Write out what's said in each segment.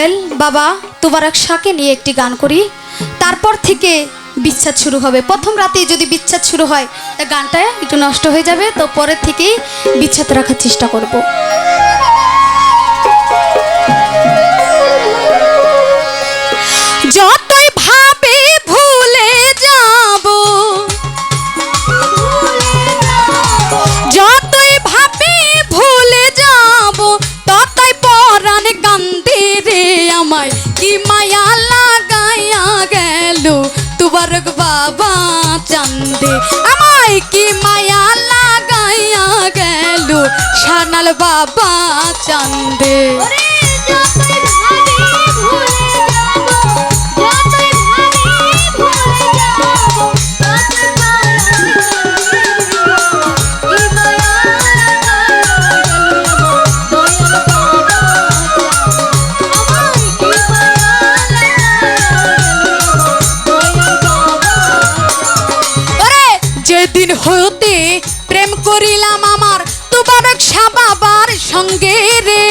দয়াল বাবা তোবারক শাহকে নিয়ে একটি গান করি, তারপর থেকে বিচ্ছেদ শুরু হবে। প্রথম রাতেই যদি বিচ্ছেদ শুরু হয় তা গানটা একটু নষ্ট হয়ে যাবে, তো পরের থেকেই বিচ্ছেদ রাখার চেষ্টা করব। যতই ভাবে ভুলে যাব, যতই ভাবে ভুলে যাব, ততই পরাণ কান্দে রে আমায় কি মায়া লাগাইয়া গেল তোবারক বাবা চান্দে, আমায় কি মায়া লাগাইয়া গেল শানাল বাবা চান্দে। যেদিন হতে প্রেম করিলাম আমার তোবারক শাহ বাবার সঙ্গে রে,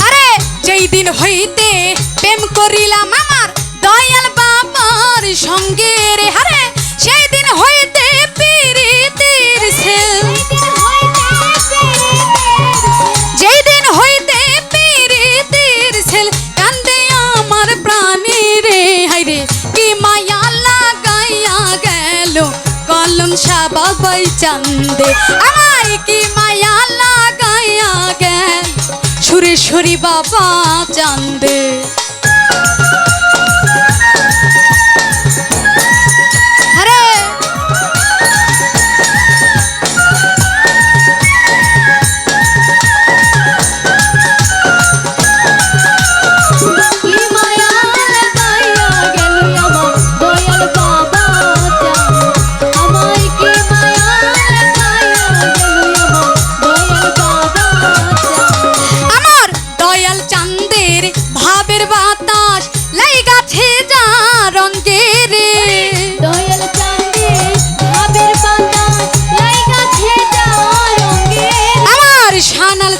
আরে যেই দিন হইতে প্রেম করিলাম আমার দয়াল বাবার সঙ্গে রে, আরে সেই দিন হইতে প্রীতির সেল, যেই দিন হইতে প্রীতির সেল কান্দে আমার প্রাণী রে, হাইরে কি মায়া লাগাইয়া গেল কলম শাহ বাবাই চান্দে, আমায় কি মায়া লাগাইয়া গেল সুরেশ্বরী বাবা চান্দে।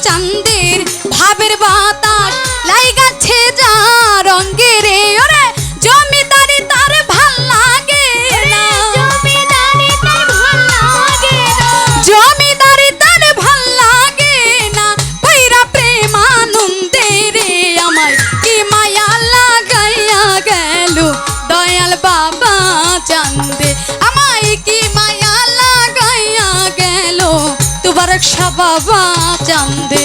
চান্দের ভাবের বাতাস লাইগাছে যা রঙে রে, ওরে জমিদারি তার ভাল লাগে না, জমিদারি তার ভাল লাগে না, জমিদারি তার ভাল লাগে না, কইরা প্রেমানন্দে রে আমায় কি মায়া লাগাইয়া গেল দয়াল বাবা চান্দে, আমায় কি মায়া লাগাইয়া গেল তোবারক শাহ বাবা চান্দে।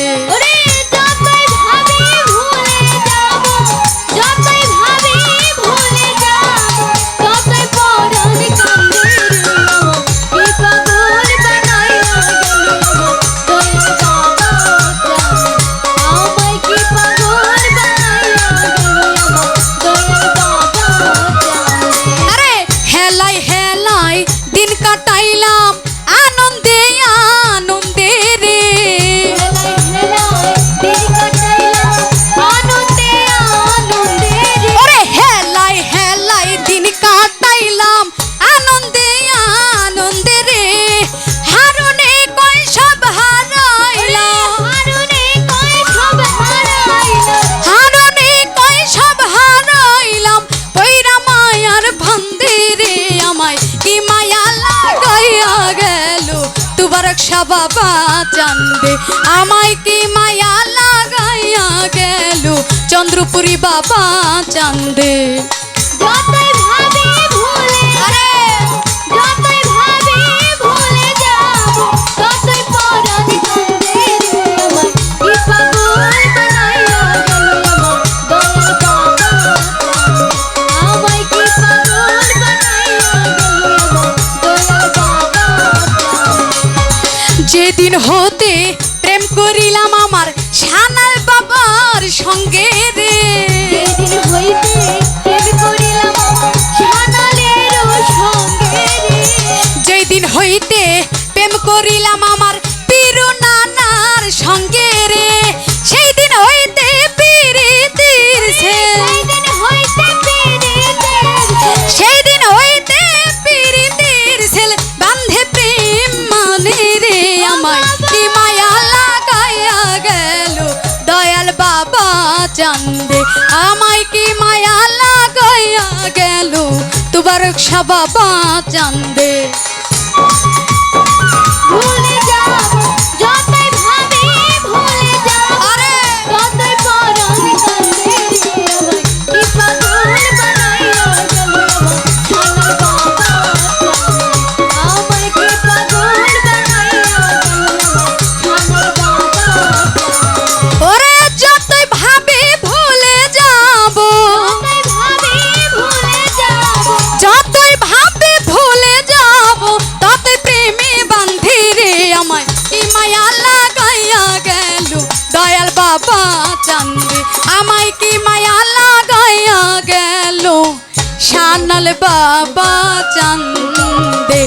আরে হেলাই হেলাই দিন কাটাইলাম আনন্দে আনন্দে রে, ওরে হেলাই হেলাই দিন কাটাইলাম আনন্দে আনন্দে রে, হারুনে কয় সব হারাইলাম, হারুনে কয় সব হারাইলাম, হারুনে কয় সব হারাইলাম, কইরা মায়ার ভান্দে রে আমায় কি মায়া লাগাইয়া গেল তোবারক শাহ বাবা চান্দে, আমায় কি মায়া লাগাইয়া গেল চন্দ্রপুরী বাবা চান্দে। যতই ভাবি ভুলে, আরে যতই ভাবি ভুলে যাব, ততই পরাণ কান্দে রে আমায় কি পাগল বানাইয়া গেল আমার দয়াল বাবা, আমায় কি পাগল বানাইয়া গেল আমার দয়াল বাবা। যেদিন হতে প্রেম করিলাম আমার শানাল বাবার সঙ্গে রে, যেদিন হইতে প্রেম করিলাম আমার শানালের সঙ্গে রে, যেদিন হইতে প্রেম করিলাম আমার পিরু নানার সঙ্গে রে, সেই দিন হইতে প্রীতির সেল, সেই দিন হইতে প্রীতির সেল বান্ধে প্রেম মানে রে আমায় চান্দে আমায় কি মায়া লাগাইয়া গেল তোমার বাবা চান্দে ভুলে যাব যতই ভাবি ভুলে যাব আরে ততই পরাণ কান্দে রে আমায় কি পাগল বানাইয়া গেল আমার বাবা আমায় কি পাগল বানাইয়া গেল আমার বাবা ওরে যতই ভাবি ভুলে যাব যতই ভাবি ভুলে যাব যতই ভাবি ভুলে যাব ততই প্রেমে বান্ধি রে আমায় কি মায়া লাগাইয়া গেল দয়াল বাবা চান্দে আমায় কি মায়া লাগাইয়া গেল শানাল বাবা চান্দে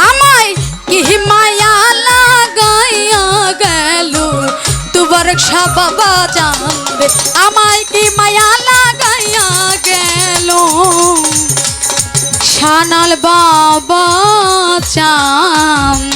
আমায় কি মায়া লাগাইয়া গেল তোমার বাবা চান্দে আমায় কি মায়া লাগাইয়া গেল শানাল বাবা চান্দে